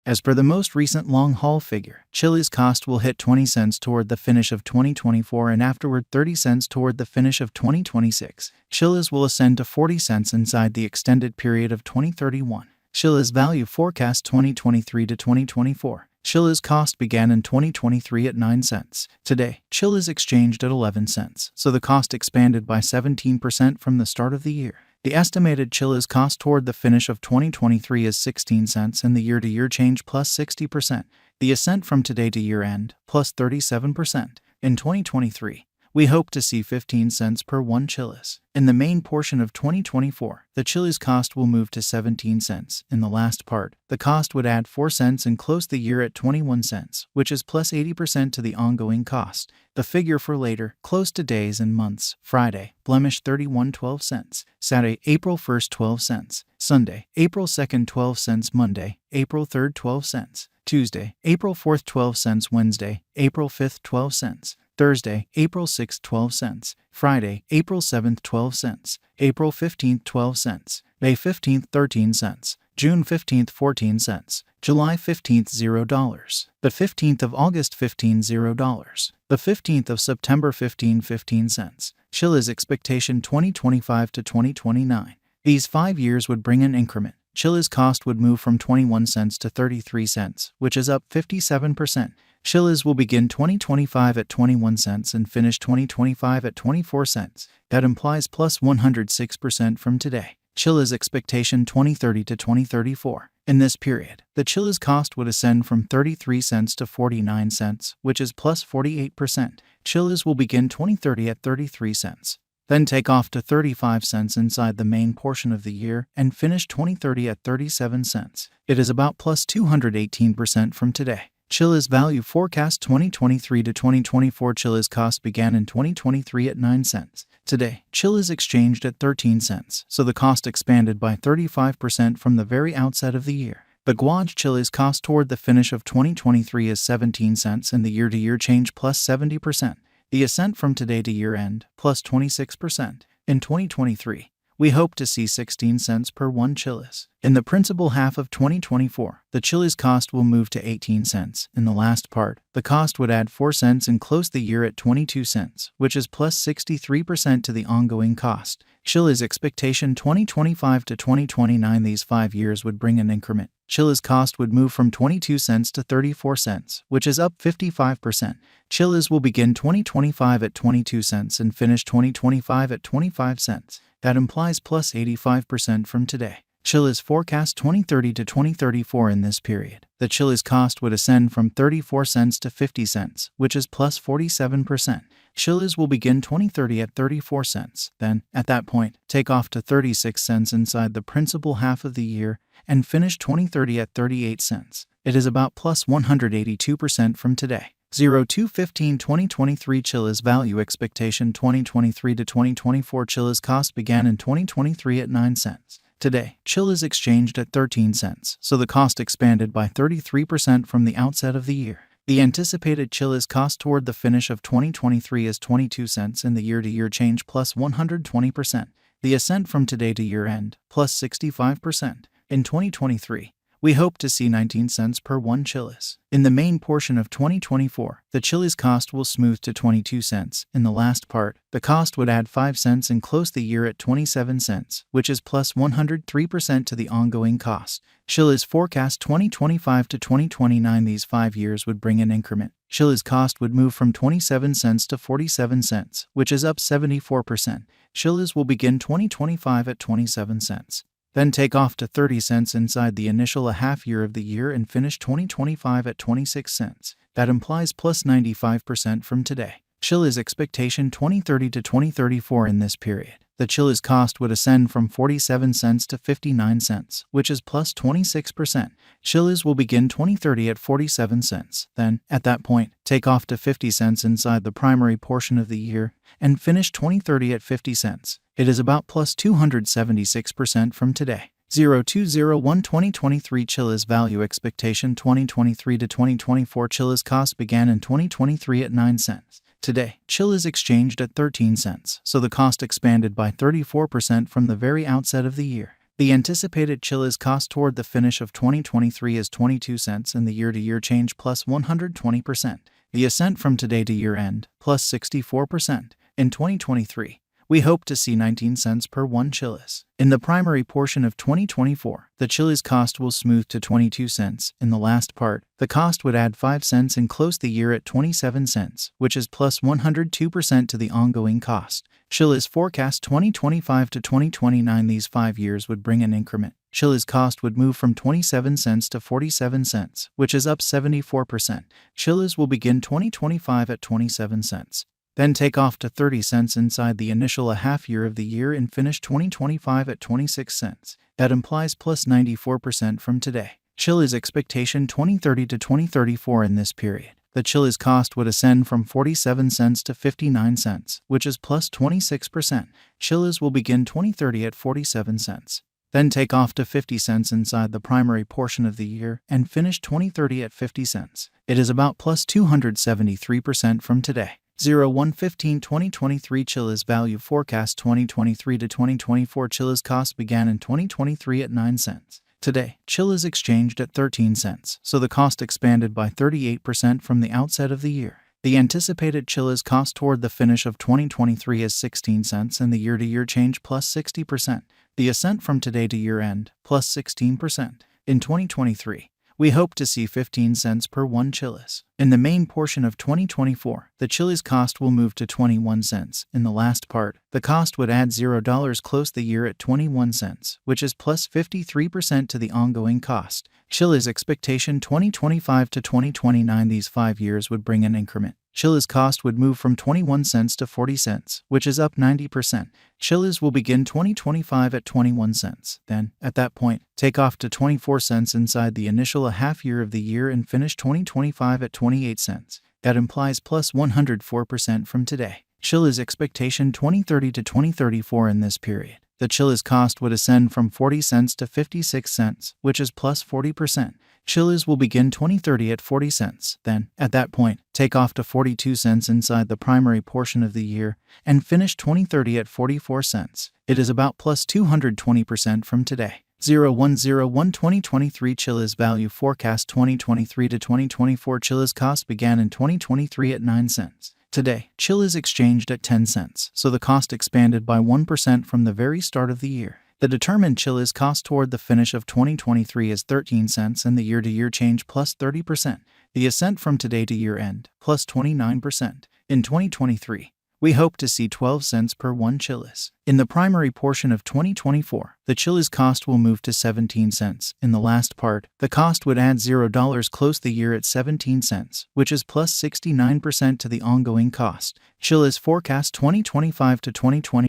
As per the most recent long-haul figure, Chiliz cost will hit 20 cents toward the finish of 2024 and afterward 30 cents toward the finish of 2026. Chiliz will ascend to 40 cents inside the extended period of 2031. Chiliz value forecast 2023 to 2024. Chiliz cost began in 2023 at 9 cents. Today, Chiliz exchanged at 11 cents, so the cost expanded by 17% from the start of the year. The estimated Chiliz cost toward the finish of 2023 is 16 cents and the year-to-year change plus 60%. The ascent from today to year-end plus 37%. In 2023, we hope to see 15 cents per 1 Chiliz. In the main portion of 2024, the Chiliz cost will move to 17 cents. In the last part, the cost would add 4 cents and close the year at 21 cents, which is plus 80% to the ongoing cost. The figure for later, close to days and months: Friday, blemish 31 12 cents. Saturday, April 1st 12 cents. Sunday, April 2nd 12 cents. Monday, April 3rd 12 cents. Tuesday, April 4th 12 cents. Wednesday, April 5th 12 cents. Thursday, April 6th 12 cents. Friday, April 7th 12 cents. April 15th 12 cents. May 15th 13 cents. June 15th 14 cents. July 15th $0. The 15th of August $0. The 15th of September 15 cents. Chiliz expectation 2025 to 2029. These 5 years would bring an increment. Chiliz cost would move from 21 cents to 33 cents, which is up 57%. Chiliz will begin 2025 at 21 cents and finish 2025 at 24 cents. That implies plus 106% from today. Chiliz expectation 2030 to 2034. In this period, the Chiliz cost would ascend from 33 cents to 49 cents, which is plus 48%. Chiliz will begin 2030 at 33 cents. Then take off to 35 cents inside the main portion of the year and finish 2030 at 37 cents. It is about plus 218% from today. Chiliz value forecast 2023 to 2024. Chiliz cost began in 2023 at 9 cents. Today, Chiliz exchanged at 13 cents, so the cost expanded by 35% from the very outset of the year. The Guaj Chiliz cost toward the finish of 2023 is 17 cents and the year-to-year change plus 70%. The ascent from today to year-end plus 26%. In 2023, we hope to see 16 cents per 1 Chiliz. In the principal half of 2024, the Chiliz cost will move to 18 cents. In the last part, the cost would add 4 cents and close the year at 22 cents, which is plus 63% to the ongoing cost. Chiliz expectation 2025 to 2029. These 5 years would bring an increment. Chiliz cost would move from 22 cents to 34 cents, which is up 55%. Chiliz will begin 2025 at 22 cents and finish 2025 at 25 cents. That implies plus 85% from today. Chiliz forecast 2030 to 2034. In this period, the Chiliz cost would ascend from 34 cents to 50 cents, which is plus 47%. Chiliz will begin 2030 at 34 cents. Then, at that point, take off to 36 cents inside the principal half of the year and finish 2030 at 38 cents. It is about plus 182% from today. 02/15/2023 Chiliz value expectation 2023 to 2024. Chiliz cost began in 2023 at 9 cents. Today, Chiliz exchanged at 13 cents, so the cost expanded by 33% from the outset of the year. The anticipated Chiliz cost toward the finish of 2023 is 22 cents and the year-to-year change plus 120%. The ascent from today to year-end plus 65%. In 2023, we hope to see 19 cents per 1 Chiliz. In the main portion of 2024, the Chiliz cost will smooth to 22 cents. In the last part, the cost would add 5 cents and close the year at 27 cents, which is plus 103% to the ongoing cost. Chiliz forecast 2025 to 2029. These 5 years would bring an increment. Chiliz cost would move from 27 cents to 47 cents, which is up 74%. Chiliz will begin 2025 at 27 cents. Then take off to 30 cents inside the initial half year of the year and finish 2025 at 26 cents. That implies plus 95% from today. Chiliz expectation 2030 to 2034. In this period, the Chiliz cost would ascend from 47 cents to 59 cents, which is plus 26%. Chiliz will begin 2030 at 47 cents. Then, at that point, take off to 50 cents inside the primary portion of the year and finish 2030 at 50 cents. It is about plus 276% from today. 02/01/2023 Chiliz value expectation 2023 to 2024. Chiliz cost began in 2023 at 9 cents. Today, Chiliz exchanged at 13 cents, so the cost expanded by 34% from the very outset of the year. The anticipated Chiliz cost toward the finish of 2023 is 22 cents and the year-to-year change plus 120%. The ascent from today to year-end plus 64%. In 2023, we hope to see 19 cents per 1 Chiliz. In the primary portion of 2024, the Chiliz cost will smooth to 22 cents. In the last part, the cost would add 5 cents and close the year at 27 cents, which is plus 102% to the ongoing cost. Chiliz forecast 2025 to 2029. These 5 years would bring an increment. Chiliz cost would move from 27 cents to 47 cents, which is up 74%. Chiliz will begin 2025 at 27 cents. Then take off to 30 cents inside the initial half year of the year and finish 2025 at 26 cents. That implies plus 94% from today. Chiliz expectation 2030 to 2034 in this period. The Chiliz cost would ascend from 47 cents to 59 cents, which is plus 26%. Chiliz will begin 2030 at 47 cents. Then take off to 50 cents inside the primary portion of the year and finish 2030 at 50 cents. It is about plus 273% from today. 01/15/2023 Chiliz value forecast 2023 to 2024 Chiliz cost began in 2023 at 9 cents. Today, Chiliz exchanged at 13 cents, so the cost expanded by 38% from the outset of the year. The anticipated Chiliz cost toward the finish of 2023 is 16 cents and the year-to-year change plus 60%. The ascent from today to year-end plus 16%. In 2023, we hope to see 15 cents per 1 Chiliz. In the main portion of 2024, the Chiliz cost will move to 21 cents. In the last part, the cost would add $0 close the year at 21 cents, which is plus 53% to the ongoing cost. Chiliz expectation 2025 to 2029. These 5 years would bring an increment. Chiliz cost would move from 21 cents to 40 cents, which is up 90%. Chiliz will begin 2025 at 21 cents. Then, at that point, take off to 24 cents inside the initial half year of the year and finish 2025 at 28 cents. That implies plus 104% from today. Chiliz expectation 2030 to 2034 in this period. The Chiliz cost would ascend from 40 cents to 56 cents, which is plus 40%. Chiliz will begin 2030 at 40 cents. Then, at that point, take off to 42 cents inside the primary portion of the year and finish 2030 at 44 cents. It is about plus 220% from today. 01/01/2023 Chiliz value forecast 2023 to 2024 Chiliz cost began in 2023 at 9 cents. Today, Chiliz exchanged at 10 cents, so the cost expanded by 1% from the very start of the year. The determined Chiliz cost toward the finish of 2023 is 13 cents and the year-to-year change plus 30%. The ascent from today to year-end plus 29%. In 2023, we hope to see 12 cents per 1 Chiliz. In the primary portion of 2024, the Chiliz cost will move to 17 cents. In the last part, the cost would add $0 close the year at 17 cents, which is plus 69% to the ongoing cost. Chiliz forecast 2025 to 2020